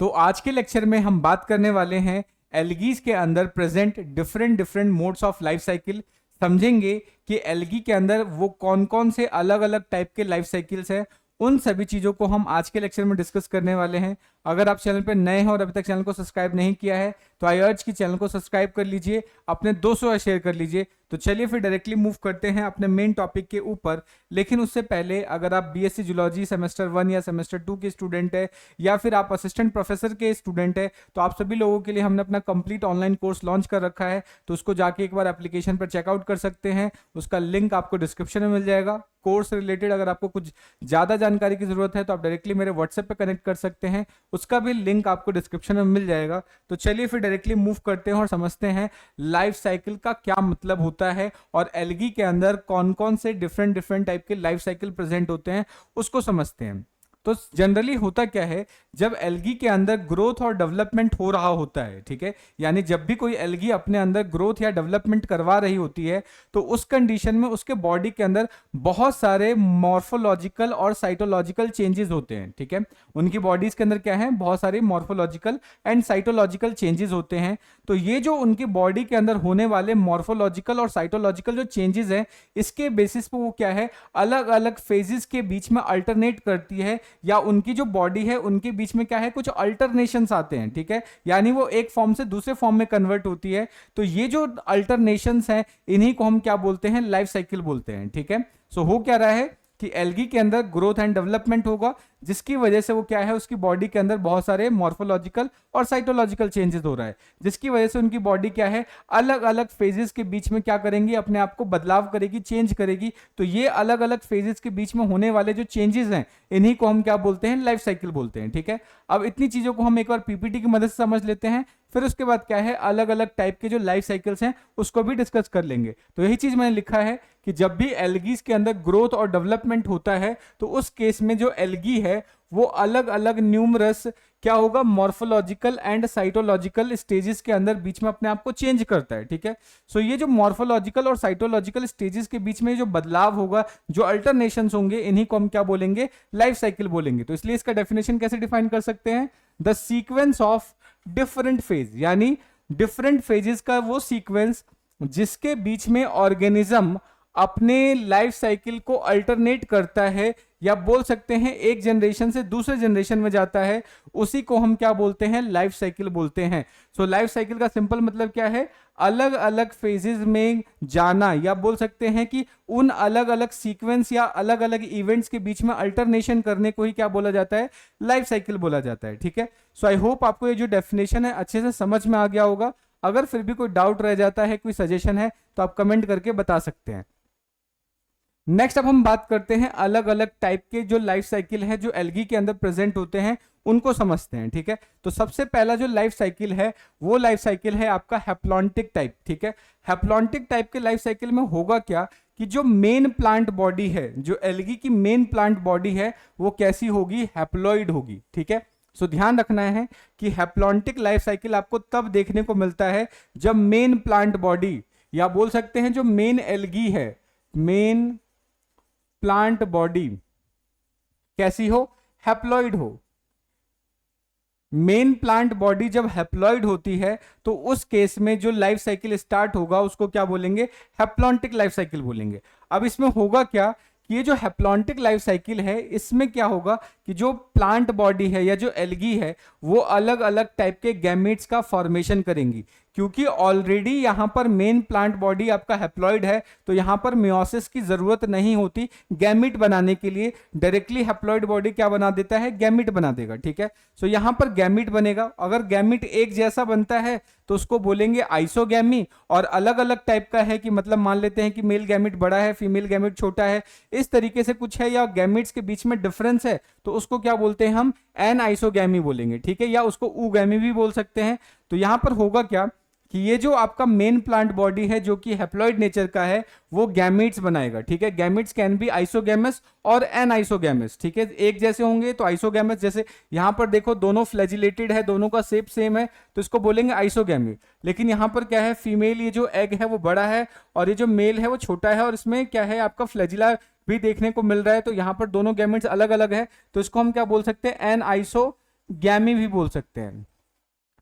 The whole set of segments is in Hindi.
तो आज के लेक्चर में हम बात करने वाले हैं एल्गीज के अंदर present different different modes of life cycle. समझेंगे कि एल्गी के अंदर वो कौन कौन से अलग अलग टाइप के लाइफ साइकिल्स हैं। उन सभी चीज़ों को हम आज के लेक्चर में डिस्कस करने वाले हैं। अगर आप चैनल पर नए हैं और अभी तक चैनल को सब्सक्राइब नहीं किया है तो आई अर्ज की चैनल को सब्सक्राइब कर लीजिए, अपने दोस्तों शेयर कर लीजिए। तो चलिए फिर डायरेक्टली मूव करते हैं अपने मेन टॉपिक के ऊपर। लेकिन उससे पहले अगर आप बीएससी जूलॉजी सेमेस्टर 1 या सेमेस्टर 2 के स्टूडेंट है या फिर आप असिस्टेंट प्रोफेसर के स्टूडेंट है तो आप सभी लोगों के लिए हमने अपना कंप्लीट ऑनलाइन कोर्स लॉन्च कर रखा है। तो उसको जाके एक बार एप्लीकेशन पर चेकआउट कर सकते हैं, उसका लिंक आपको डिस्क्रिप्शन में मिल जाएगा। कोर्स रिलेटेड अगर आपको कुछ ज़्यादा जानकारी की जरूरत है तो आप डायरेक्टली मेरे व्हाट्सएप पे कनेक्ट कर सकते हैं, उसका भी लिंक आपको डिस्क्रिप्शन में मिल जाएगा। तो चलिए फिर डायरेक्टली मूव करते हैं और समझते हैं लाइफ साइकिल का क्या मतलब होता है और एल्गी के अंदर कौन कौन से डिफरेंट डिफरेंट टाइप के लाइफ साइकिल प्रेजेंट होते हैं उसको समझते हैं। तो जनरली होता क्या है, जब एल्गी के अंदर ग्रोथ और डेवलपमेंट हो रहा होता है, ठीक है, यानी जब भी कोई एल्गी अपने अंदर ग्रोथ या डेवलपमेंट करवा रही होती है तो उस कंडीशन में उसके बॉडी के अंदर बहुत सारे मॉर्फोलॉजिकल और साइटोलॉजिकल चेंजेस होते हैं। ठीक है, उनकी बॉडीज के अंदर क्या है, बहुत सारे मॉर्फोलॉजिकल एंड साइटोलॉजिकल चेंजेस होते हैं। तो ये जो उनकी बॉडी के अंदर होने वाले मॉर्फोलॉजिकल और साइटोलॉजिकल जो चेंजेस हैं, इसके बेसिस पे वो क्या है, अलग अलग फेजेस के बीच में अल्टरनेट करती है, या उनकी जो बॉडी है उनके बीच में क्या है, कुछ अल्टरनेशंस आते हैं। ठीक है, यानी वो एक फॉर्म से दूसरे फॉर्म में कन्वर्ट होती है। तो ये जो अल्टरनेशंस हैं इन्हीं को हम क्या बोलते हैं, लाइफ साइकिल बोलते हैं। ठीक है, सो हो क्या रहा है कि एल्गी के अंदर ग्रोथ एंड डेवलपमेंट होगा, जिसकी वजह से वो क्या है, उसकी बॉडी के अंदर बहुत सारे मॉर्फोलॉजिकल और साइटोलॉजिकल चेंजेस हो रहा है, जिसकी वजह से उनकी बॉडी क्या है, अलग अलग फेजेस के बीच में क्या करेंगी, अपने आप को बदलाव करेगी, चेंज करेगी। तो ये अलग अलग फेजेस के बीच में होने वाले जो चेंजेस हैं इन्हीं को हम क्या बोलते हैं, लाइफ साइकिल बोलते हैं। ठीक है, अब इतनी चीजों को हम एक बार पीपीटी की मदद से समझ लेते हैं, फिर उसके बाद क्या है, अलग अलग टाइप के जो लाइफ साइकिल्स हैं उसको भी डिस्कस कर लेंगे। तो यही चीज मैंने लिखा है कि जब भी एल्गीज के अंदर ग्रोथ और डेवलपमेंट होता है तो उस केस में जो एल्गी है वो अलग अलग न्यूमरस क्या होगा, मॉर्फोलॉजिकल एंड साइटोलॉजिकल स्टेजेस के अंदर बीच में अपने आप को चेंज करता है। ठीक है, सो ये जो मॉर्फोलॉजिकल और साइटोलॉजिकल स्टेजेस के बीच में जो बदलाव होगा, जो अल्टरनेशंस होंगे, इन्हीं को हम क्या बोलेंगे, लाइफ साइकिल बोलेंगे। तो इसलिए इसका डेफिनेशन कैसे डिफाइन कर सकते हैं, the sequence of different phase, यानी डिफरेंट फेजेस का वो सीक्वेंस जिसके बीच में ऑर्गेनिज्म अपने लाइफ साइकिल को अल्टरनेट करता है, या बोल सकते हैं एक जनरेशन से दूसरे जनरेशन में जाता है, उसी को हम क्या बोलते हैं, लाइफ साइकिल बोलते हैं। सो लाइफ साइकिल का सिंपल मतलब क्या है, अलग अलग फेजेस में जाना, या बोल सकते हैं कि उन अलग अलग सीक्वेंस या अलग अलग इवेंट्स के बीच में अल्टरनेशन करने को ही क्या बोला जाता है, लाइफ साइकिल बोला जाता है। ठीक है, सो आई होप आपको ये जो डेफिनेशन है अच्छे से समझ में आ गया होगा। अगर फिर भी कोई डाउट रह जाता है, कोई सजेशन है, तो आप कमेंट करके बता सकते हैं। नेक्स्ट अब हम बात करते हैं अलग अलग टाइप के जो लाइफ साइकिल है जो एल्गी के अंदर प्रेजेंट होते हैं, उनको समझते हैं। ठीक है, तो सबसे पहला जो लाइफ साइकिल है वो लाइफ साइकिल है आपका हैप्लॉन्टिक टाइप। ठीक है, हैप्लॉन्टिक टाइप के लाइफ साइकिल में होगा क्या कि जो मेन प्लांट बॉडी है, जो एल्गी की मेन प्लांट बॉडी है, वो कैसी होगी, हैप्लॉइड होगी। ठीक है, सो ध्यान रखना है कि हैप्लॉन्टिक लाइफ साइकिल आपको तब देखने को मिलता है जब मेन प्लांट बॉडी, या बोल सकते हैं जो मेन एल्गी है, मेन प्लांट बॉडी कैसी हो, हैप्लॉइड हो। मेन प्लांट बॉडी जब हैप्लॉइड होती है तो उस केस में जो लाइफ साइकिल स्टार्ट होगा उसको क्या बोलेंगे, हैप्लॉन्टिक लाइफ साइकिल बोलेंगे। अब इसमें होगा क्या कि ये जो हैप्लॉन्टिक लाइफ साइकिल है इसमें क्या होगा कि जो प्लांट बॉडी है या जो एल्गी है वो अलग अलग टाइप के गैमेट्स का फॉर्मेशन करेंगी, क्योंकि ऑलरेडी यहां पर मेन प्लांट बॉडी आपका हैप्लॉइड है तो यहां पर मियोसिस की जरूरत नहीं होती गैमिट बनाने के लिए। डायरेक्टली हैप्लॉइड बॉडी क्या बना देता है, गैमिट बना देगा। ठीक है, सो यहां पर गैमिट बनेगा। अगर गैमिट एक जैसा बनता है तो उसको बोलेंगे आइसोगैमी, और अलग अलग टाइप का है कि मतलब मान लेते हैं कि मेल गैमिट बड़ा है, फीमेल गैमिट छोटा है, इस तरीके से कुछ है, या गैमिट्स के बीच में डिफरेंस है तो उसको क्या बोलते हैं हम, एन आइसोगैमी बोलेंगे। ठीक है, या उसको ऊगैमी भी बोल सकते हैं। तो यहां पर होगा क्या कि ये जो आपका मेन प्लांट बॉडी है जो कि हैप्लॉइड नेचर का है वो गैमेट्स बनाएगा। ठीक है, गैमेट्स कैन बी आइसोगैमस और एन आइसोगैमस। ठीक है, एक जैसे होंगे तो आइसोगैमस, जैसे यहां पर देखो दोनों फ्लैजिलेटेड है, दोनों का शेप सेम है तो इसको बोलेंगे आइसोगैमी। लेकिन यहां पर क्या है, फीमेल ये जो एग है वो बड़ा है और ये जो मेल है वो छोटा है, और इसमें क्या है, आपका फ्लैजिला भी देखने को मिल रहा है। तो यहां पर दोनों गैमेट्स अलग अलग है तो इसको हम क्या बोल सकते हैं, एन आइसो गैमी भी बोल सकते हैं,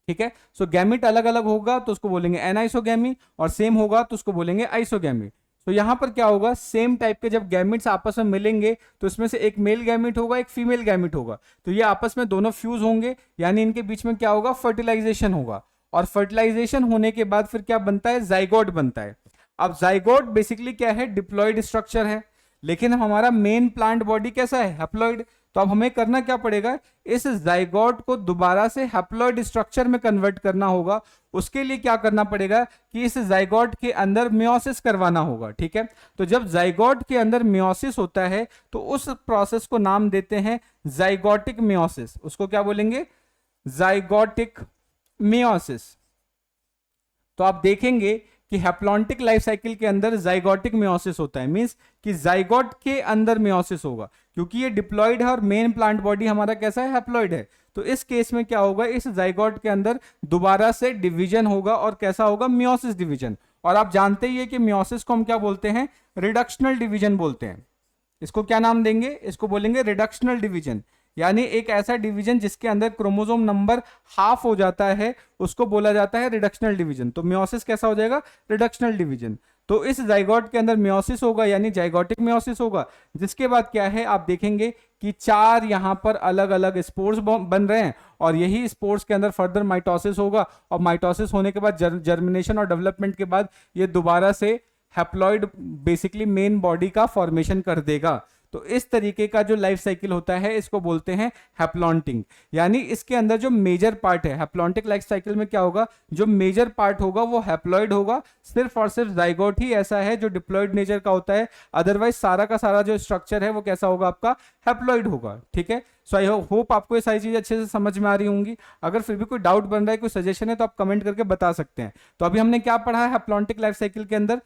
ठीक है। सो गैमिट अलग अलग होगा तो उसको बोलेंगे एनाइसोगैमी, और सेम होगा तो उसको बोलेंगे आइसोगैमी। तो यहां पर क्या होगा, सेम टाइप के जब गैमिट्स आपस में मिलेंगे तो इसमें से एक मेल गैमिट होगा, एक फीमेल गैमिट होगा, तो ये आपस में दोनों फ्यूज होंगे, यानी इनके बीच में क्या होगा, फर्टिलाइजेशन होगा। और फर्टिलाइजेशन होने के बाद फिर क्या बनता है, जाइगोट बनता है। अब जाइगोट बेसिकली क्या है, डिप्लॉयड स्ट्रक्चर है, लेकिन हमारा मेन प्लांट बॉडी कैसा है, हैप्लॉयड। तो अब हमें करना क्या पड़ेगा, इस जाइगोट को दोबारा से हैप्लॉयड स्ट्रक्चर में कन्वर्ट करना होगा। उसके लिए क्या करना पड़ेगा कि इस जाइगोट के अंदर मियोसिस करवाना होगा, ठीक है। तो जब जाइगोट के अंदर मियोसिस होता है तो उस प्रोसेस को नाम देते हैं जाइगोटिक मियोसिस। उसको क्या बोलेंगे, जाइगोटिक मियोसिस। तो आप देखेंगे कि हैप्लॉन्टिक लाइफ साइकिल के अंदर जाइगोटिक मियोसिस होता है, मींस कि जाइगोट के अंदर मियोसिस होगा, क्योंकि ये डिप्लॉयड है और मेन प्लांट बॉडी हमारा कैसा है, हैप्लॉयड है। तो इस केस में क्या होगा, इस जाइगोट के अंदर दोबारा से डिवीजन होगा, और कैसा होगा, मियोसिस डिवीजन। और आप जानते ही है कि मियोसिस को हम क्या बोलते हैं, रिडक्शनल डिवीजन बोलते हैं। इसको क्या नाम देंगे, इसको बोलेंगे रिडक्शनल डिवीजन, यानी एक ऐसा डिवीजन जिसके अंदर क्रोमोसोम नंबर हाफ हो जाता है, उसको बोला जाता है रिडक्शनल डिवीजन। तो मियोसिस कैसा हो जाएगा, रिडक्शनल डिवीजन। तो इस जाइगोट के अंदर मियोसिस होगा, यानी जाइगोटिक मियोसिस होगा, जिसके बाद क्या है, आप देखेंगे कि 4 यहां पर अलग अलग स्पोर्स बन रहे हैं, और यही स्पोर्स के अंदर फर्दर माइटोसिस होगा, और माइटोसिस होने के बाद जर्मिनेशन और डेवलपमेंट के बाद ये दोबारा से हैप्लॉइड बेसिकली मेन बॉडी का फॉर्मेशन कर देगा। तो इस तरीके का जो लाइफ साइकिल होता है इसको बोलते हैं हैप्लॉन्टिंग। यानी इसके अंदर जो मेजर पार्ट है, हैप्लॉन्टिक लाइफ साइकिल में क्या होगा, जो मेजर पार्ट होगा वो हैप्लॉइड होगा, सिर्फ और सिर्फ जाइगोट ही ऐसा है जो डिप्लॉइड नेचर का होता है, अदरवाइज सारा का सारा जो स्ट्रक्चर है वो कैसा होगा, आपका हैप्लॉइड होगा, ठीक है। सो आई होप आपको ये सारी चीजें अच्छे से समझ में आ रही होंगी। अगर फिर भी कोई डाउट बन रहा है, कोई सजेशन है, तो आप कमेंट करके बता सकते हैं। तो अभी हमने क्या पढ़ा है हैप्लॉन्टिक लाइफ साइकिल के अंदर,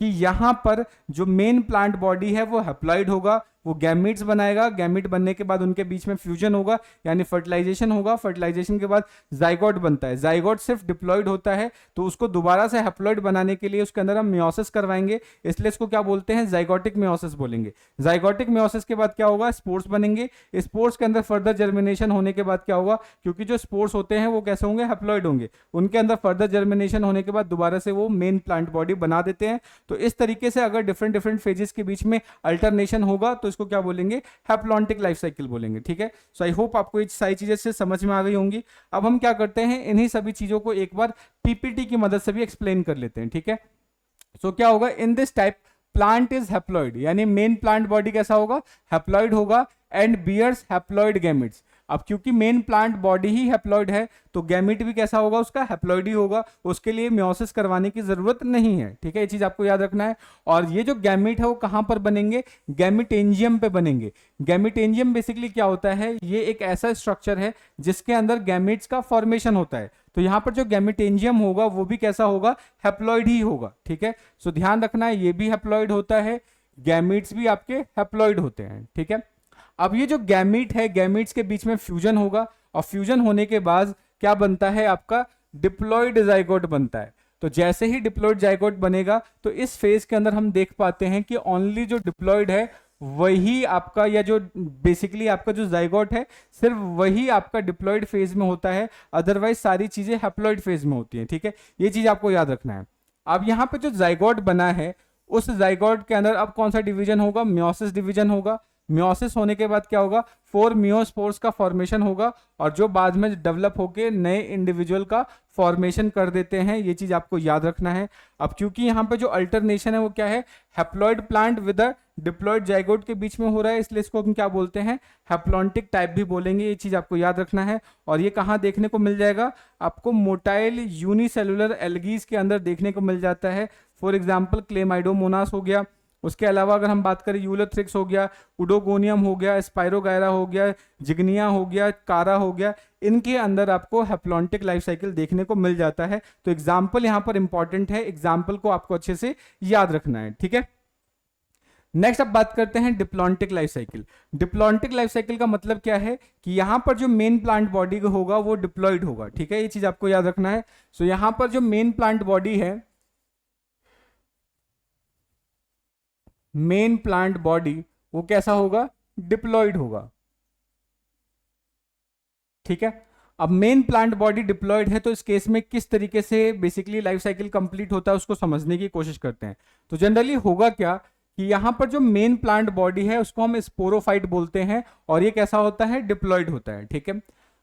कि यहां पर जो मेन प्लांट बॉडी है वो हैप्लॉइड होगा, वो गैमीट्स बनाएगा, गैमीट बनने के बाद उनके बीच में फ्यूजन होगा, यानी फर्टिलाइजेशन होगा, फर्टिलाइजेशन के बाद जाइगोट बनता है। जाइगोट सिर्फ डिप्लॉइड होता है, तो उसको दोबारा से हैप्लॉइड बनाने के लिए उसके अंदर हम मियोसिस करवाएंगे, इसलिए इसको क्या बोलते हैं, जाइगोटिक मियोसिस बोलेंगे। जाइगोटिक मियोसिस के बाद क्या होगा, स्पोर्स बनेंगे, स्पोर्स के अंदर फर्दर जर्मिनेशन होने के बाद क्या होगा, क्योंकि जो स्पोर्स होते हैं वो कैसे होंगे, हैप्लॉइड होंगे, उनके अंदर फर्दर जर्मिनेशन होने के बाद दोबारा से वो मेन प्लांट बॉडी बना देते हैं। तो इस तरीके से अगर डिफरेंट डिफरेंट फेजेस के बीच में अल्टरनेशन होगा तो इसको क्या बोलेंगे, हैप्लॉन्टिक लाइफ साइकिल बोलेंगे, ठीक है। सो आई होप आपको ये सारी चीजें से समझ में आ गई होंगी। अब हम क्या करते हैं, इन्हीं सभी चीजों को एक बार पीपीटी की मदद से भी एक्सप्लेन कर लेते हैं, ठीक है। सो क्या होगा, in this type plant is haploid, यानी मेन प्लांट बॉडी कैसा होगा, हैप्लॉइड होगा, एंड बियर्स हैप्लॉइड गैमिट्स। अब क्योंकि मेन प्लांट बॉडी ही हैप्लॉइड है तो गैमिट भी कैसा होगा, उसका हैप्लॉइड ही होगा, उसके लिए मियोसिस करवाने की जरूरत नहीं है, ठीक है। ये चीज आपको याद रखना है। और ये जो गैमिट है वो कहां पर बनेंगे, गैमिटेंजियम पे बनेंगे। गैमिटेंजियम बेसिकली क्या होता है, ये एक ऐसा स्ट्रक्चर है जिसके अंदर गैमिट्स का फॉर्मेशन होता है। तो यहां पर जो गैमिटेंजियम होगा वो भी कैसा होगा, हैप्लॉइड ही होगा, ठीक है। सो ध्यान रखना है, ये भी हैप्लॉइड होता है, गैमिट्स भी आपके हैप्लॉइड होते हैं, ठीक है। अब ये जो गैमीट है, गैमीट्स के बीच में फ्यूजन होगा, और फ्यूजन होने के बाद क्या बनता है, आपका डिप्लॉइड जाइगोट बनता है। तो जैसे ही डिप्लॉइड जाइगोट बनेगा तो इस फेज के अंदर हम देख पाते हैं कि ओनली जो डिप्लॉइड है वही आपका, या जो बेसिकली आपका जो जाइगोट है सिर्फ वही आपका डिप्लॉइड फेज में होता है, अदरवाइज सारी चीजें हैप्लॉइड फेज में होती हैं, ठीक है। ये चीज आपको याद रखना है। अब यहाँ पे जो जाइगोट बना है उस जाइगोट के अंदर अब कौन सा डिवीजन होगा, मियोसिस डिवीजन होगा। मियोसिस होने के बाद क्या होगा, 4 मियोस्पोर्स का फॉर्मेशन होगा, और जो बाद में डेवलप होके नए इंडिविजुअल का फॉर्मेशन कर देते हैं। ये चीज आपको याद रखना है। अब क्योंकि यहाँ पे जो अल्टरनेशन है वो क्या है, haploid plant with a diploid zygote के बीच में हो रहा है, इसलिए इसको हम क्या बोलते हैं, हैप्लॉन्टिक टाइप भी बोलेंगे। ये चीज आपको याद रखना है। और ये कहाँ देखने को मिल जाएगा, आपको मोटाइल यूनिसेलुलर एल्गीज के अंदर देखने को मिल जाता है। फॉर एग्जाम्पल क्लेमाइडोमोनास हो गया, उसके अलावा अगर हम बात करें यूलोथ्रिक्स हो गया, उडोगोनियम हो गया, स्पाइरोगायरा हो गया, जिग्निया हो गया, कारा हो गया, इनके अंदर आपको हैप्लॉन्टिक लाइफ साइकिल देखने को मिल जाता है। तो एग्जाम्पल यहाँ पर इंपॉर्टेंट है, एग्जाम्पल को आपको अच्छे से याद रखना है, ठीक है। नेक्स्ट अब बात करते हैं diplontic life cycle. Diplontic life cycle का मतलब क्या है कि यहां पर जो मेन प्लांट बॉडी होगा वो डिप्लॉइड होगा, ठीक है। ये चीज आपको याद रखना है। सो यहां पर जो मेन प्लांट बॉडी है, मेन प्लांट बॉडी वो कैसा होगा, डिप्लॉइड होगा, ठीक है। अब मेन प्लांट बॉडी डिप्लॉयड है तो इस केस में किस तरीके से बेसिकली लाइफ साइकिल कंप्लीट होता है उसको समझने की कोशिश करते हैं। तो जनरली होगा क्या कि यहाँ पर जो मेन प्लांट बॉडी है उसको हम स्पोरोफाइट बोलते हैं और ये कैसा होता है, डिप्लॉयड होता है, ठीक है।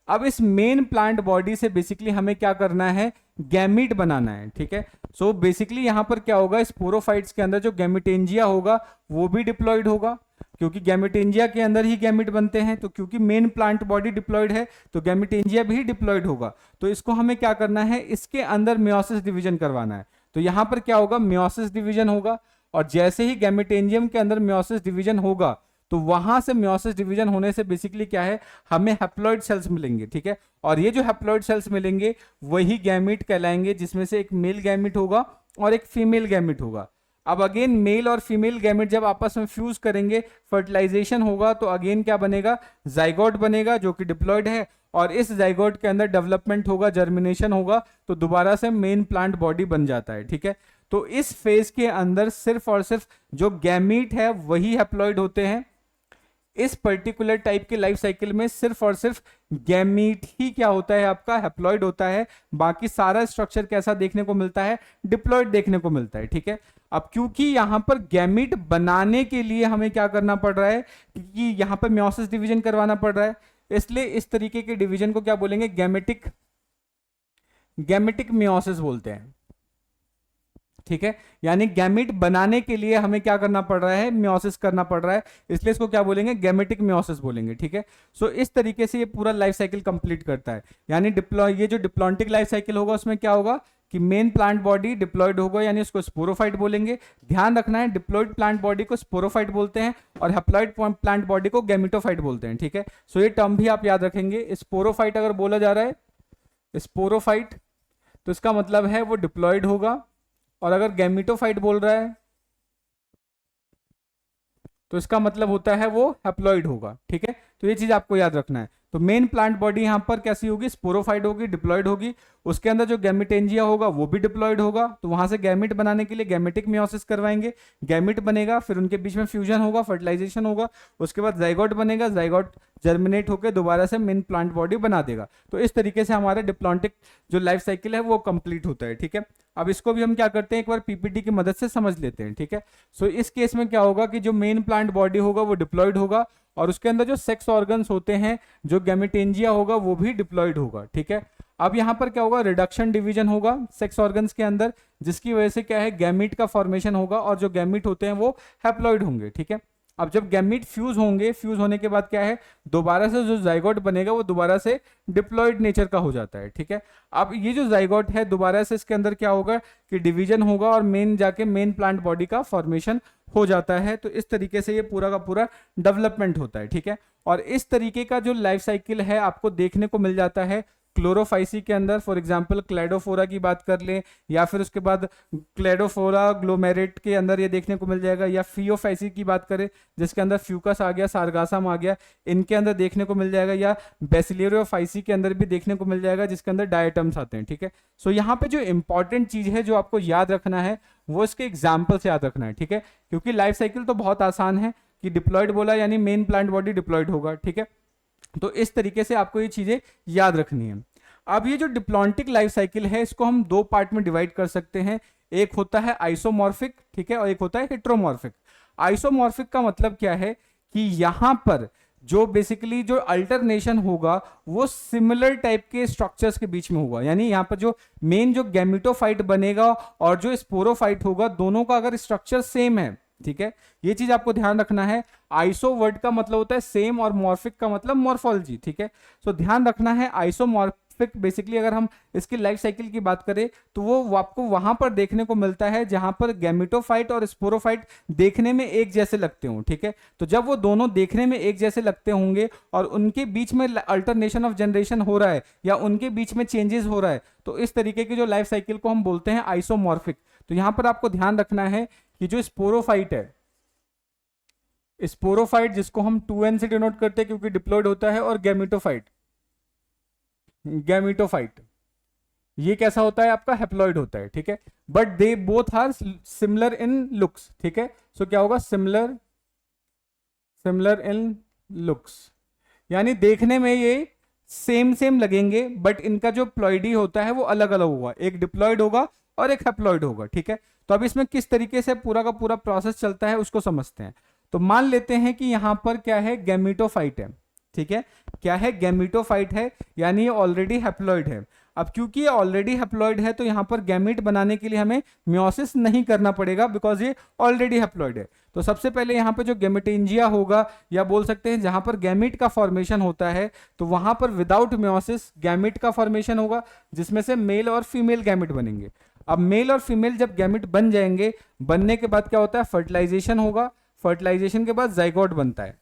अब इस मेन प्लांट बॉडी से बेसिकली हमें क्या करना है, गैमीट बनाना है, ठीक है। सो बेसिकली यहाँ पर क्या होगा, स्पोरोफाइट्स के अंदर जो गैमिटेंजिया होगा वो भी डिप्लॉयड होगा, क्योंकि गैमिटेंजिया के अंदर ही गैमिट बनते हैं। तो क्योंकि मेन प्लांट बॉडी डिप्लॉयड है तो गैमिटेंजिया भी डिप्लॉयड होगा। तो इसको हमें क्या करना है, इसके अंदर मियोसिस डिवीजन करवाना है। तो यहाँ पर क्या होगा, मियोसिस डिवीजन होगा, और जैसे ही गैमिटेंजियम के अंदर मियोसिस डिवीजन होगा तो वहां से मियोसिस डिवीजन होने से बेसिकली क्या है, हमें हैप्लॉइड सेल्स मिलेंगे, ठीक है। और ये जो हैप्लॉइड सेल्स मिलेंगे वही गैमिट कहलाएंगे, जिसमें से एक मेल गैमिट होगा और एक फीमेल गैमिट होगा। अब अगेन मेल और फीमेल गैमेट जब आपस में फ्यूज करेंगे, फर्टिलाइजेशन होगा, तो अगेन क्या बनेगा, जाइगोट बनेगा जो कि डिप्लॉयड है, और इस जाइगोट के अंदर डेवलपमेंट होगा, जर्मिनेशन होगा, तो दोबारा से मेन प्लांट बॉडी बन जाता है, ठीक है। तो इस फेज के अंदर सिर्फ और सिर्फ जो गैमीट है वही हैप्लॉइड होते हैं। इस पर्टिकुलर टाइप के लाइफ साइकिल में सिर्फ और सिर्फ गैमीट ही क्या होता है, आपका हैप्लॉइड होता है। बाकी सारा स्ट्रक्चर कैसा देखने को मिलता है, डिप्लॉयड देखने को मिलता है, ठीक है। अब क्योंकि यहां पर गैमीट बनाने के लिए हमें क्या करना पड़ रहा है, क्योंकि यहां पर मियोसिस डिवीजन करवाना पड़ रहा है, इसलिए इस तरीके के डिवीजन को क्या बोलेंगे, गैमेटिक मियोसिस बोलते हैं, ठीक है। यानी गैमेट बनाने के लिए हमें क्या करना पड़ रहा है, मियोसिस करना पड़ रहा है, इसलिए इसको क्या बोलेंगे, गैमेटिक मियोसिस बोलेंगे, ठीक है। सो इस तरीके से ये पूरा लाइफ साइकिल कंप्लीट करता है। यानी ये जो डिप्लॉन्टिक लाइफ साइकिल होगा उसमें क्या होगा कि मेन प्लांट बॉडी डिप्लॉयड होगा, यानी उसको स्पोरोफाइट बोलेंगे। ध्यान रखना है, डिप्लॉयड प्लांट बॉडी को स्पोरोफाइट बोलते हैं और हैप्लॉयड प्लांट बॉडी को गैमेटोफाइट बोलते हैं, ठीक है। सो ये टर्म भी आप याद रखेंगे। स्पोरोफाइट अगर बोला जा रहा है स्पोरोफाइट, तो इसका मतलब है वो डिप्लॉयड होगा, और अगर गैमेटोफाइट बोल रहा है तो इसका मतलब होता है वो हैप्लॉइड होगा, ठीक है। तो ये चीज आपको याद रखना है। तो मेन प्लांट बॉडी यहां पर कैसी होगी, स्पोरोफाइट होगी, डिप्लॉयड होगी। उसके अंदर जो गैमिटेंजिया होगा वो भी डिप्लॉयड होगा, तो वहां से गैमिट बनाने के लिए गैमेटिक मियोसिस करवाएंगे, गैमिट बनेगा, फिर उनके बीच में फ्यूजन होगा, फर्टिलाइजेशन होगा, उसके बाद जाइगोट बनेगा, जाइगोट जर्मिनेट होकर दोबारा से मेन प्लांट बॉडी बना देगा। तो इस तरीके से हमारा डिप्लॉन्टिक जो लाइफ साइकिल है वो कंप्लीट होता है, ठीक है। अब इसको भी हम क्या करते हैं, एक बार पीपीटी की मदद से समझ लेते हैं, ठीक है। सो इस केस में क्या होगा कि जो मेन प्लांट बॉडी होगा वो डिप्लॉयड होगा, और उसके अंदर जो सेक्स ऑर्गन्स होते हैं, जो गैमेटेंजिया होगा वो भी डिप्लॉयड होगा, ठीक है। अब यहां पर क्या होगा, रिडक्शन डिवीजन होगा सेक्स ऑर्गन्स के अंदर, जिसकी वजह से क्या है, गैमीट का फॉर्मेशन होगा, और जो गैमीट होते हैं वो हैप्लॉयड होंगे, ठीक है। अब जब गैमीट फ्यूज होंगे, फ्यूज होने के बाद क्या है, दोबारा से जो जाइगोट बनेगा वो दोबारा से डिप्लॉयड नेचर का हो जाता है, ठीक है। अब ये जो जाइगोट है दोबारा से इसके अंदर क्या होगा कि डिवीजन होगा, और मेन जाके मेन प्लांट बॉडी का फॉर्मेशन हो जाता है। तो इस तरीके से ये पूरा का पूरा डेवलपमेंट होता है, ठीक है। और इस तरीके का जो लाइफ साइकिल है आपको देखने को मिल जाता है क्लोरोफाइसी के अंदर। फॉर एग्जांपल क्लेडोफोरा की बात कर लें, या फिर उसके बाद क्लेडोफोरा ग्लोमेरेट के अंदर ये देखने को मिल जाएगा, या फियोफाइसी की बात करें जिसके अंदर फ्यूकस आ गया, सारगासम आ गया, इनके अंदर देखने को मिल जाएगा, या बेसिलियोफाइसी के अंदर भी देखने को मिल जाएगा जिसके अंदर डायटम्स आते हैं, ठीक है। सो यहाँ पे जो इंपॉर्टेंट चीज है जो आपको याद रखना है वो इसके एग्जाम्पल से याद रखना है, ठीक है। क्योंकि लाइफ साइकिल तो बहुत आसान है कि डिप्लॉयड बोला यानी मेन प्लांट बॉडी डिप्लॉयड होगा, ठीक है। तो इस तरीके से आपको ये चीजें याद रखनी है। अब ये जो डिप्लॉन्टिक लाइफ साइकिल है इसको हम दो पार्ट में डिवाइड कर सकते हैं। एक होता है आइसोमॉर्फिक, ठीक है, और एक होता है हेट्रोमॉर्फिक। आइसोमॉर्फिक का मतलब क्या है कि यहां पर जो बेसिकली जो अल्टरनेशन होगा वो सिमिलर टाइप के स्ट्रक्चर्स के बीच में होगा। यानी यहां पर जो मेन जो गैमेटोफाइट बनेगा और जो स्पोरोफाइट होगा, दोनों का अगर स्ट्रक्चर सेम है, ठीक है, ये चीज आपको ध्यान रखना है। आइसो वर्ड का मतलब होता है सेम, और मॉर्फिक का मतलब मॉर्फोलॉजी, ठीक है। सो ध्यान रखना है, आइसोमॉर्फिक बेसिकली अगर हम इसकी लाइफ साइकिल की बात करें तो वो आपको वहां पर देखने को मिलता है जहां पर गैमेटोफाइट और स्पोरोफाइट देखने में एक जैसे लगते हों, ठीक है। तो जब वो दोनों देखने में एक जैसे लगते होंगे और उनके बीच में अल्टरनेशन ऑफ जनरेशन हो रहा है या उनके बीच में चेंजेस हो रहा है, तो इस तरीके की जो लाइफ साइकिल को हम बोलते हैं आइसोमॉर्फिक। तो यहां पर आपको ध्यान रखना है कि जो स्पोरोफाइट है, स्पोरोफाइट जिसको हम 2n से डिनोट करते हैं क्योंकि डिप्लॉयड होता है, और गैमेटोफाइट ये कैसा होता है, आपका हैप्लॉइड होता है, ठीक है। But they both are similar in looks, ठीक है। सो क्या होगा, सिमिलर इन लुक्स, यानी देखने में ये सेम सेम लगेंगे, बट इनका जो प्लॉइडी होता है वो अलग अलग होगा, एक डिप्लॉयड होगा और एक हैप्लॉयड होगा, ठीक है। तो अब इसमें किस तरीके से पूरा का पूरा प्रोसेस चलता है उसको समझते हैं। तो मान लेते हैं कि यहां पर क्या है, गैमीटोफाइट है, ठीक है। क्या है, गैमीटोफाइट है, यानी ये ऑलरेडी हैप्लॉयड है। अब क्योंकि ये ऑलरेडी हैप्लॉयड है तो यहाँ पर गैमीट बनाने के लिए हमें मियोसिस नहीं करना पड़ेगा, बिकॉज ये ऑलरेडी हैप्लॉयड है। तो सबसे पहले यहाँ पे जो गैमेटेंजिया होगा, या बोल सकते हैं जहां पर गैमीट का फॉर्मेशन होता है, तो वहां पर विदाउट मियोसिस गैमीट का फॉर्मेशन होगा, जिसमें से मेल और फीमेल गैमीट बनेंगे। अब मेल और फीमेल जब गैमीट बन जाएंगे, बनने के बाद क्या होता है, फर्टिलाइजेशन होगा, फर्टिलाइजेशन के बाद जाइगोट बनता है,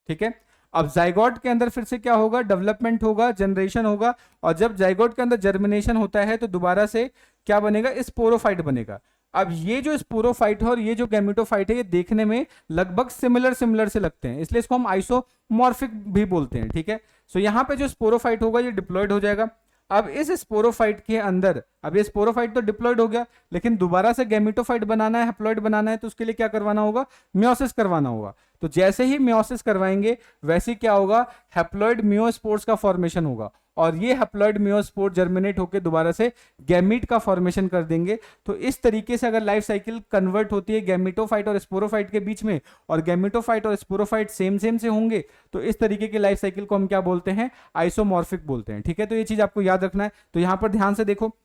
ठीक है। अब जाइगोट के अंदर फिर से क्या होगा, डेवलपमेंट होगा, जनरेशन होगा, और जब जाइगोट के अंदर जर्मिनेशन होता है तो दोबारा से क्या बनेगा, स्पोरोफाइट बनेगा। अब ये जो स्पोरोफाइट है और ये जो गैमेटोफाइट है, ये देखने में लगभग सिमिलर सिमिलर से लगते हैं, इसलिए इसको हम आइसोमॉर्फिक भी बोलते हैं, ठीक है। सो यहाँ पे जो स्पोरोफाइट होगा ये डिप्लॉयड हो जाएगा। अब इस स्पोरोफाइट के अंदर, अब ये स्पोरोफाइट तो डिप्लॉयड हो गया, लेकिन दोबारा से गैमेटोफाइट बनाना है, हैप्लॉयड बनाना है, तो उसके लिए क्या करवाना होगा, मियोसिस करवाना होगा। तो जैसे ही मियोसिस करवाएंगे वैसे क्या होगा, हैप्लॉयड मियोस्पोर्स का फॉर्मेशन होगा, और ये हैप्लॉयड मियोस्पोर जर्मिनेट होकर दोबारा से गैमीट का फॉर्मेशन कर देंगे। तो इस तरीके से अगर लाइफ साइकिल कन्वर्ट होती है गैमेटोफाइट और स्पोरोफाइट के बीच में, और गैमेटोफाइट और स्पोरोफाइट सेम सेम से होंगे, तो इस तरीके की लाइफ साइकिल को हम क्या बोलते हैं, आइसोमॉर्फिक बोलते हैं, ठीक है। तो ये चीज आपको याद रखना है। तो यहां पर ध्यान से देखो,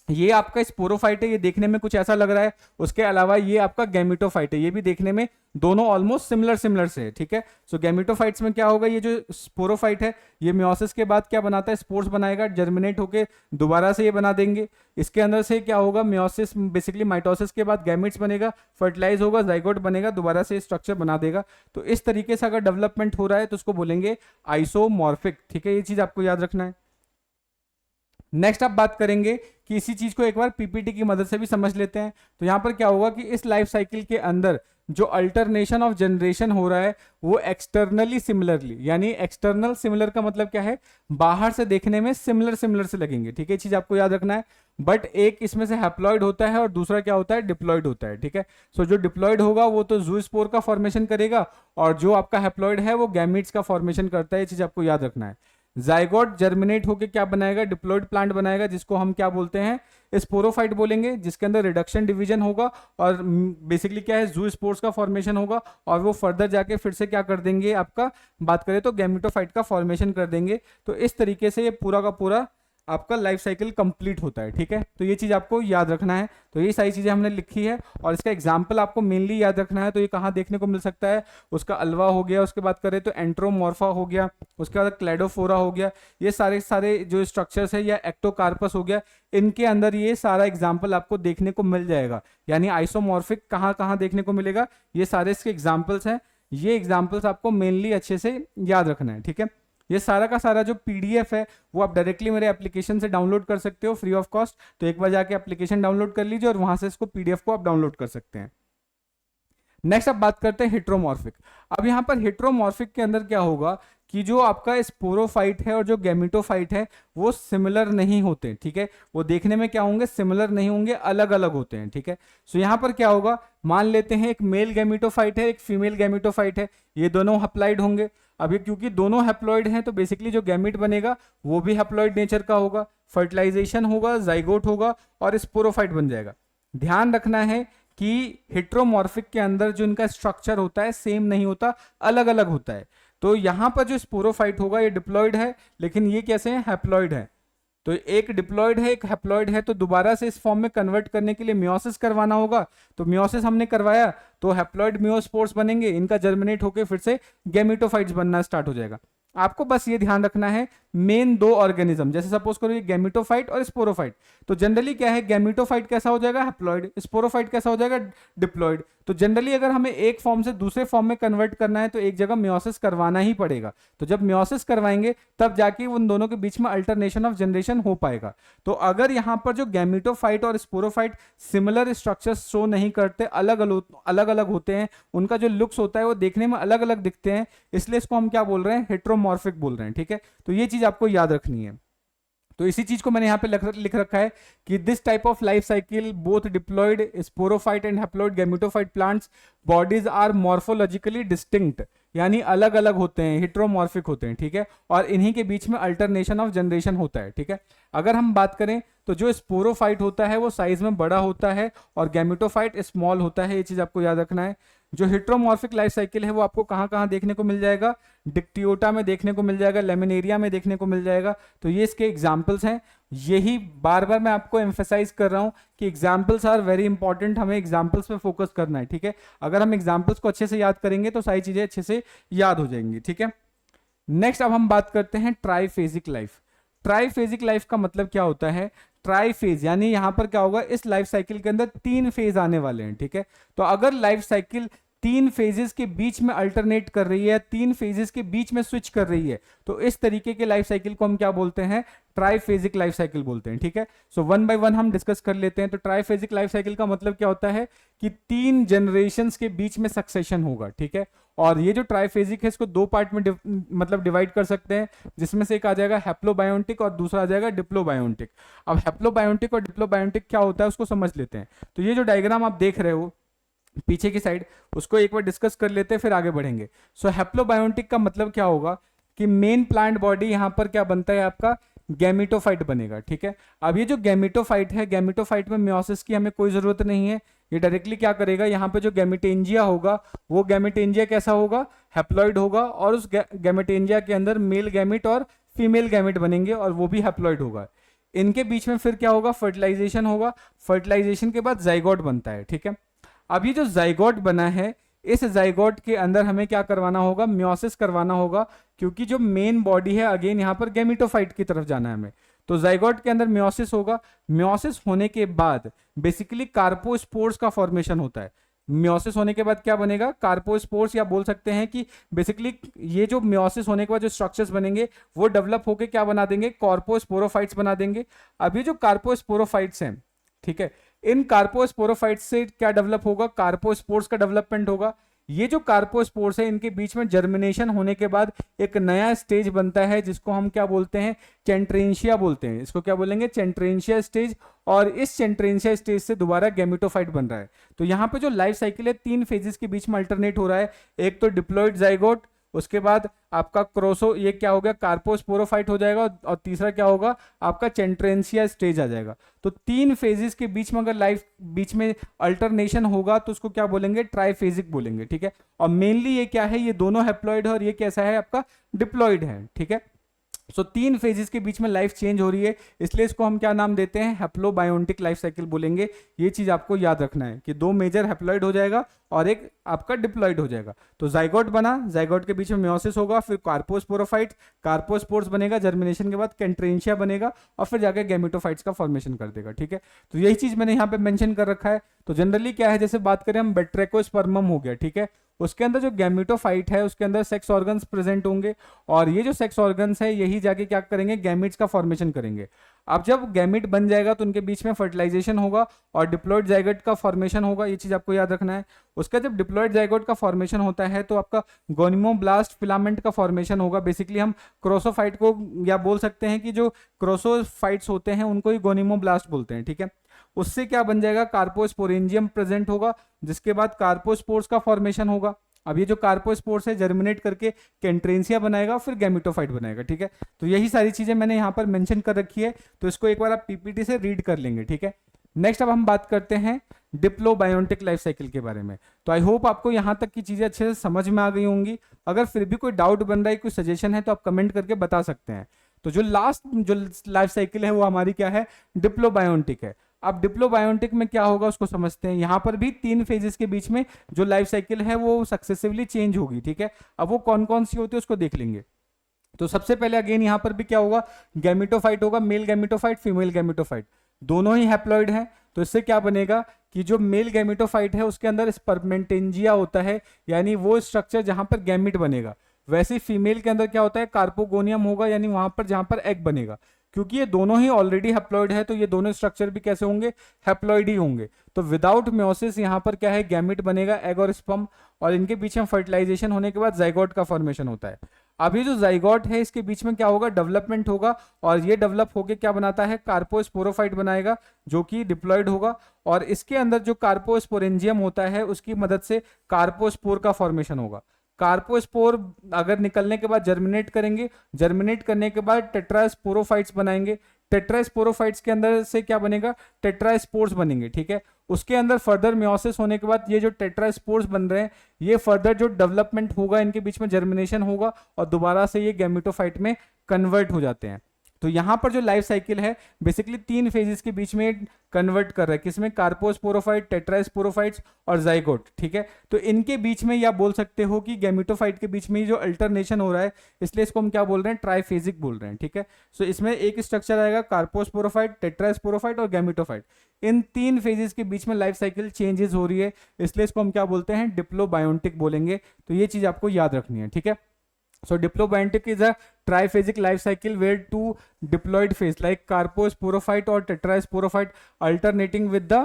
ये आपका स्पोरोफाइट है, ये देखने में कुछ ऐसा लग रहा है, उसके अलावा ये आपका गैमेटोफाइट है, ये भी देखने में दोनों ऑलमोस्ट सिमिलर सिमिलर से है, ठीक है। सो गैमेटोफाइट्स में क्या होगा, ये जो स्पोरोफाइट है ये मियोसिस के बाद क्या बनाता है, स्पोर्स बनाएगा, जर्मिनेट होके दोबारा से ये बना देंगे। इसके अंदर से क्या होगा, मियोसिस बेसिकली माइटोसिस के बाद गैमेट्स बनेगा, फर्टिलाइज होगा, जाइगोट बनेगा, दोबारा से स्ट्रक्चर बना देगा। तो इस तरीके से अगर डेवलपमेंट हो रहा है तो उसको बोलेंगे आइसोमॉर्फिक, ठीक है। ये चीज आपको याद रखना है। नेक्स्ट आप बात करेंगे कि इसी चीज को एक बार पीपीटी की मदद से भी समझ लेते हैं। तो यहां पर क्या होगा कि इस लाइफ साइकिल के अंदर जो अल्टरनेशन ऑफ जनरेशन हो रहा है वो एक्सटर्नली सिमिलरली, यानी एक्सटर्नल सिमिलर का मतलब क्या है, बाहर से देखने में सिमिलर सिमिलर से लगेंगे, ठीक है। चीज आपको याद रखना है। बट एक इसमें से हैप्लॉयड होता है और दूसरा क्या होता है, डिप्लॉयड होता है, ठीक है। सो जो डिप्लॉयड होगा वो तो जूस्पोर का फॉर्मेशन करेगा, और जो आपका हैप्लॉयड है वो गैमीट्स का फॉर्मेशन करता है। ये चीज आपको याद रखना है। जाइगोट जर्मिनेट होकर क्या बनाएगा, डिप्लॉयड प्लांट बनाएगा, जिसको हम क्या बोलते हैं, स्पोरोफाइट बोलेंगे, जिसके अंदर रिडक्शन डिवीजन होगा, और बेसिकली क्या है, जू स्पोर्स का फॉर्मेशन होगा, और वो फर्दर जाके फिर से क्या कर देंगे, आपका बात करें तो गैमेटोफाइट का फॉर्मेशन कर देंगे। तो इस तरीके से ये पूरा का पूरा आपका लाइफ साइकिल कंप्लीट होता है, ठीक है। तो ये चीज आपको याद रखना है। तो ये सारी चीजें हमने लिखी है, और इसका एग्जाम्पल आपको मेनली याद रखना है। तो ये कहाँ देखने को मिल सकता है, उसका अल्वा हो गया, उसके बाद करें तो एंट्रोमॉर्फा हो गया, उसके बाद क्लेडोफोरा हो गया, ये सारे सारे जो स्ट्रक्चर्स है, या एक्टोकार्पस हो गया, इनके अंदर ये सारा एग्जाम्पल आपको देखने को मिल जाएगा। यानी आइसोमॉर्फिक कहाँ कहाँ देखने को मिलेगा, ये सारे इसके एग्जाम्पल्स हैं। ये एग्जाम्पल्स आपको मेनली अच्छे से याद रखना है, ठीक है। ये सारा का सारा जो पीडीएफ है वो आप डायरेक्टली मेरे एप्लीकेशन से डाउनलोड कर सकते हो फ्री ऑफ कॉस्ट। तो एक बार जाके एप्लीकेशन डाउनलोड कर लीजिए और वहां से इसको पीडीएफ को आप डाउनलोड कर सकते हैं। नेक्स्ट अब बात करते हैं हेट्रोमॉर्फिक। अब यहाँ पर हेट्रोमॉर्फिक के अंदर क्या होगा कि जो आपका स्पोरोफाइट है और जो गैमेटोफाइट है वो सिमिलर नहीं होते, ठीक है। वो देखने में क्या होंगे, सिमिलर नहीं होंगे, अलग अलग होते हैं, ठीक है। सो यहाँ पर क्या होगा, मान लेते हैं एक मेल गैमेटोफाइट है, एक फीमेल गैमेटोफाइट है, ये दोनों हैप्लॉइड होंगे। अभी क्योंकि दोनों हैप्लॉइड हैं तो बेसिकली जो गैमेट बनेगा वो भी हैप्लॉइड नेचर का होगा, फर्टिलाइजेशन होगा, जाइगोट होगा, और स्पोरोफाइट बन जाएगा। ध्यान रखना है कि हेट्रोमॉर्फिक के अंदर जो इनका स्ट्रक्चर होता है सेम नहीं होता, अलग अलग होता है। तो यहां पर जो स्पोरोफाइट होगा ये डिप्लॉयड है, लेकिन ये कैसे है, हैप्लॉयड है। तो एक डिप्लॉयड है, एक हैप्लॉयड है, तो दोबारा से इस फॉर्म में कन्वर्ट करने के लिए मियोसिस करवाना होगा। तो मियोसिस हमने करवाया तो हैप्लॉयड मियोस्पोर्स बनेंगे, इनका जर्मिनेट होकर फिर से गैमेटोफाइट्स बनना स्टार्ट हो जाएगा। आपको बस ये ध्यान रखना है, मेन दो ऑर्गेनिज्म, जैसे सपोज करो ये गैमेटोफाइट और स्पोरोफाइट, तो जनरली क्या है, गैमेटोफाइट कैसा हो जाएगा, हैप्लॉइड, स्पोरोफाइट कैसा हो जाएगा, डिप्लॉइड। तो जनरली अगर हमें एक फॉर्म से दूसरे फॉर्म में कन्वर्ट करना है तो एक जगह मियोसिस करवाना ही पड़ेगा। तो जब मियोसिस करवाएंगे तब जाके उन दोनों के बीच में अल्टरनेशन ऑफ जनरेशन हो पाएगा। तो अगर यहाँ पर जो गैमेटोफाइट और स्पोरोफाइट सिमिलर स्ट्रक्चर्स शो नहीं करते, अलग अलग होते हैं, उनका जो लुक्स होता है वो देखने में अलग अलग दिखते हैं, इसलिए इसको हम क्या बोल रहे हैं, हेट्रोमॉर्फिक बोल रहे हैं, ठीक है। तो ये चीज आपको याद रखनी है। तो इसी चीज को मैंने यहाँ पे लिख रखा है कि this type of life cycle both diploid sporophyte and haploid gametophyte plants bodies are morphologically distinct, यानी अलग अलग होते हैं, हेटेरोमॉर्फिक होते हैं, ठीक है, और इन्हीं के बीच में अल्टरनेशन ऑफ जनरेशन होता है, ठीक है। अगर हम बात करें तो जो स्पोरोफाइट होता है वो साइज में बड़ा होता है और गैमेटोफाइट स्मॉल होता है, ये चीज आपको याद रखना है। जो हेटेरोमॉर्फिक लाइफ साइकिल है वो आपको कहाँ कहाँ देखने को मिल जाएगा, डिक्टियोटा में देखने को मिल जाएगा, लेमिनेरिया में देखने को मिल जाएगा। तो ये इसके एग्जाम्पल्स हैं। यही बार बार मैं आपको एम्फेसाइज कर रहा हूं कि एग्जाम्पल्स आर वेरी इंपॉर्टेंट, हमें एग्जाम्पल्स पे फोकस करना है, ठीक है। अगर हम एग्जाम्पल्स को अच्छे से याद करेंगे तो सारी चीजें अच्छे से याद हो जाएंगी, ठीक है। नेक्स्ट अब हम बात करते हैं ट्राईफेजिक लाइफ। ट्राईफेजिक लाइफ का मतलब क्या होता है, ट्राईफेज यानी यहां पर क्या होगा, इस लाइफ साइकिल के अंदर 3 फेज आने वाले हैं, ठीक है। तो अगर लाइफ साइकिल 3 फेजेस के बीच में अल्टरनेट कर रही है, 3 फेजेस के बीच में स्विच कर रही है, तो इस तरीके के लाइफ साइकिल को हम क्या बोलते हैं, ट्राईफेजिक लाइफ साइकिल बोलते हैं, ठीक है। सो वन बाय वन हम डिस्कस कर लेते हैं। तो ट्राईफेजिक लाइफ साइकिल का मतलब क्या होता है कि 3 जनरेशंस के बीच में सक्सेशन होगा, ठीक है। और ये जो ट्राईफेजिक है इसको 2 पार्ट में मतलब डिवाइड कर सकते हैं, जिसमें से एक आ जाएगा हैप्लोबायोटिक और दूसरा आ जाएगा डिप्लोबायोटिक। अब हैप्लोबायोटिक और डिप्लोबायोटिक क्या होता है उसको समझ लेते हैं। तो ये जो डायग्राम आप देख रहे हो पीछे की साइड, उसको एक बार डिस्कस कर लेते हैं फिर आगे बढ़ेंगे। सो हैप्लोबायोटिक का मतलब क्या होगा कि मेन प्लांट बॉडी यहां पर क्या बनता है, आपका गैमेटोफाइट बनेगा, ठीक है। अब ये जो गैमेटोफाइट है, गैमेटोफाइट में मियोसिस की हमें कोई जरूरत नहीं है, ये डायरेक्टली क्या करेगा, यहाँ पे जो गैमेटेंजिया होगा वो गैमेटेंजिया कैसा होगा, हैप्लॉइड होगा, और उस गैमेटेंजिया के अंदर मेल गैमेट और फीमेल गैमेट बनेंगे और वो भी हैप्लॉइड होगा। इनके बीच में फिर क्या होगा, फर्टिलाइजेशन होगा, फर्टिलाइजेशन के बाद जाइगोट बनता है, ठीक है। अब ये जो जाइगोट बना है, इस जाइगोट के अंदर हमें क्या करवाना होगा, मियोसिस करवाना होगा, क्योंकि जो मेन बॉडी है अगेन यहाँ पर गैमेटोफाइट की तरफ जाना है हमें। तो जाइगोट के अंदर मियोसिस होगा, मियोसिस होने के बाद बेसिकली कार्पोस्पोर्स का फॉर्मेशन होता है। मियोसिस होने के बाद क्या बनेगा, कार्पोस्पोर्स, या बोल सकते हैं कि बेसिकली ये जो मियोसिस होने के बाद जो स्ट्रक्चर्स बनेंगे वो डेवलप होके क्या बना देंगे, कार्पोस्पोरोफाइट्स बना देंगे। अब ये जो कार्पोस्पोरोफाइट्स हैं, ठीक है, इन कार्पोस्पोरोफाइट्स से क्या डेवलप होगा, कार्पोस्पोर्स का डेवलपमेंट होगा। ये जो कार्पोस्पोर्स है इनके बीच में जर्मिनेशन होने के बाद एक नया स्टेज बनता है जिसको हम क्या बोलते हैं, चेंट्रेंशिया बोलते हैं। इसको क्या बोलेंगे, चेंट्रेंशिया स्टेज। और इस चेंट्रेंशिया स्टेज से दोबारा गैमेटोफाइट बन रहा है। तो यहाँ पे जो लाइफ साइकिल है 3 फेजेस के बीच में अल्टरनेट हो रहा है। एक तो डिप्लॉइड जाइगोट, उसके बाद आपका क्रोसो, ये क्या हो गया, कार्पोस्पोरोफाइट हो जाएगा, और तीसरा क्या होगा, आपका चेंट्रेंशिया स्टेज आ जाएगा। तो 3 फेजेस के बीच में अगर लाइफ बीच में अल्टरनेशन होगा तो उसको क्या बोलेंगे, ट्राईफेजिक बोलेंगे, ठीक है। और मेनली ये क्या है, ये दोनों हैप्लॉइड है और ये कैसा है, आपका डिप्लॉइड है, ठीक है। सो 3 फेजेस के बीच में लाइफ चेंज हो रही है, इसलिए इसको हम क्या नाम देते हैं, हैप्लोबायोटिक लाइफ साइकिल बोलेंगे। ये चीज आपको याद रखना है कि 2 मेजर हैप्लॉइड हो जाएगा और एक आपका डिप्लॉइड हो जाएगा। तो जाइगोट बना, जाइगोट के बीच में मियोसिस होगा, फिर कार्पोस्पोरोफाइट, कार्पोस्पोर्स बनेगा, जर्मिनेशन के बाद कैंट्रेंशिया बनेगा और फिर जाकर गैमेटोफाइट्स का फॉर्मेशन कर देगा, ठीक है। तो यही चीज मैंने यहाँ पे मेंशन कर रखा है। तो जनरली क्या है, जैसे बात करें हम बेट्रेकोस्पर्मम हो गया, ठीक है, उसके अंदर जो गैमेटोफाइट है उसके अंदर सेक्स ऑर्गन्स प्रेजेंट होंगे और ये जो सेक्स ऑर्गन्स है यही जाके क्या करेंगे, गैमेट्स का फॉर्मेशन करेंगे। अब जब गैमेट बन जाएगा तो उनके बीच में फर्टिलाइजेशन होगा और डिप्लॉइड जाइगोट का फॉर्मेशन होगा, ये चीज आपको याद रखना है। उसका जब डिप्लॉइड जाइगोट का फॉर्मेशन होता है तो आपका गोनिमोब्लास्ट फिलामेंट का फॉर्मेशन होगा। बेसिकली हम क्रोसोफाइट को या बोल सकते हैं कि जो क्रोसोफाइट्स होते हैं उनको ही गोनिमोब्लास्ट बोलते हैं, ठीक है। उससे क्या बन जाएगा, कार्पोस्पोरेंजियम प्रेजेंट होगा, जिसके बाद कार्पोस्पोर्स का फॉर्मेशन होगा। अब ये जो कार्पोस्पोर्स है जर्मिनेट करके कैंट्रेंसिया बनाएगा फिर गैमेटोफाइट बनाएगा, ठीक है। तो यही सारी चीजें मैंने यहाँ पर मेंशन कर रखी है, तो इसको एक बार आप पीपीटी से रीड कर लेंगे, ठीक है। नेक्स्ट अब हम बात करते हैं डिप्लोबायोटिक लाइफ साइकिल के बारे में। तो आई होप आपको यहाँ तक की चीजें अच्छे से समझ में आ गई होंगी। अगर फिर भी कोई डाउट बन रहा है, कोई सजेशन है तो आप कमेंट करके बता सकते हैं। तो जो लास्ट जो लाइफ साइकिल है वो हमारी क्या है, डिप्लोबायोटिक है। अब डिप्लोबायोटिक में क्या होगा उसको समझते हैं। यहाँ पर भी 3 फेजेस के बीच में जो लाइफ साइकिल है वो सक्सेसिवली चेंज होगी, ठीक है। अब वो कौन कौन सी होती है उसको देख लेंगे। तो सबसे पहले अगेन यहाँ पर भी क्या होगा, गैमेटोफाइट होगा, मेल गैमेटोफाइट, फीमेल गैमेटोफाइट, दोनों ही हैप्लॉइड हैं। तो इससे क्या बनेगा कि जो मेल गैमेटोफाइट है उसके अंदर स्पर्मेंटेंजिया होता है, यानी वो स्ट्रक्चर जहां पर गैमेट बनेगा। वैसे फीमेल के अंदर क्या होता है, कार्पोगोनियम होगा, यानी वहां पर जहां पर एग बनेगा। क्योंकि ये दोनों ही ऑलरेडी हैप्लॉइड है तो ये दोनों स्ट्रक्चर भी कैसे होंगे, हैप्लॉइड ही होंगे। तो विदाउट मियोसिस यहाँ पर क्या है, गैमेट बनेगा, एग और स्पर्म, और इनके बीच में फर्टिलाइजेशन होने के बाद जाइगोट का फॉर्मेशन होता है। अभी जो जाइगोट है इसके बीच में क्या होगा, डेवलपमेंट होगा, और ये डेवलप होके क्या बनाता है, कार्पोस्पोरोफाइट बनाएगा जो कि डिप्लॉइड होगा, और इसके अंदर जो कार्पोस्पोरेंजियम होता है उसकी मदद से कार्पोस्पोर का फॉर्मेशन होगा। कार्पोस्पोर अगर निकलने के बाद जर्मिनेट करेंगे, जर्मिनेट करने के बाद टेट्रास्पोरोफाइट्स बनाएंगे, टेट्रास्पोरोफाइट्स के अंदर से क्या बनेगा, टेट्रास्पोर्स बनेंगे, ठीक है। उसके अंदर फर्दर मियोसिस होने के बाद ये जो टेट्रास्पोर्स बन रहे हैं, ये फर्दर जो डेवलपमेंट होगा इनके बीच में जर्मिनेशन होगा और दोबारा से ये गैमेटोफाइट में कन्वर्ट हो जाते हैं। तो यहाँ पर जो लाइफ साइकिल है बेसिकली 3 फेजेस के बीच में कन्वर्ट कर रहा है, किसमें, कार्पोस्पोरोफाइट, टेट्रास्पोरोफाइट्स और जाइगोट, ठीक है। तो इनके बीच में या बोल सकते हो कि गैमेटोफाइट के बीच में जो अल्टरनेशन हो रहा है, इसलिए इसको हम क्या बोल रहे हैं, ट्राइफेजिक बोल रहे हैं, ठीक है। सो इसमें एक स्ट्रक्चर आएगा कार्पोस्पोरोफाइट, टेट्रास्पोरोफाइट और गैमेटोफाइट। इन 3 फेजेस के बीच में लाइफ साइकिल चेंजेस हो रही है, इसलिए इसको हम क्या बोलते हैं, डिप्लोबायोटिक बोलेंगे। तो ये चीज आपको याद रखनी है, ठीक है। So diplobiotic is a triphasic life cycle where 2 diploid phase like carposporophyte और tetrasporophyte alternating with the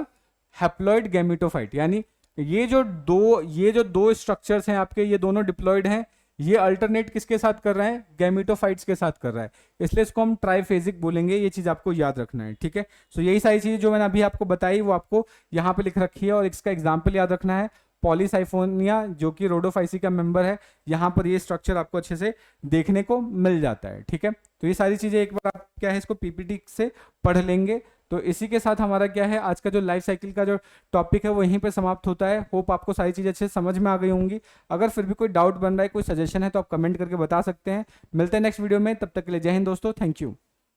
haploid gametophyte। यानी ये जो दो स्ट्रक्चर्स हैं आपके, ये दोनों डिप्लॉइड हैं, ये अल्टरनेट किसके साथ कर रहे हैं, गैमेटोफाइट्स के साथ कर रहा है, इसलिए इसको हम ट्राइफेजिक बोलेंगे। ये चीज आपको याद रखना है, ठीक है। सो यही सारी चीजें जो मैंने अभी आपको बताई वो आपको यहाँ पे लिख रखी है और इसका एग्जाम्पल याद रखना है, पॉलीसाइफोनिया जो कि रोडोफाइसी का मेंबर है, यहाँ पर ये स्ट्रक्चर आपको अच्छे से देखने को मिल जाता है, ठीक है। तो ये सारी चीजें एक बार आप क्या है इसको पीपीटी से पढ़ लेंगे। तो इसी के साथ हमारा क्या है आज का जो लाइफ साइकिल का जो टॉपिक है वो यहीं पे समाप्त होता है। होप आपको सारी चीजें अच्छे से समझ में आ गई होंगी। अगर फिर भी कोई डाउट बन रहा है, कोई सजेशन है तो आप कमेंट करके बता सकते हैं। मिलते हैं नेक्स्ट वीडियो में, तब तक के लिए जय हिंद दोस्तों, थैंक यू।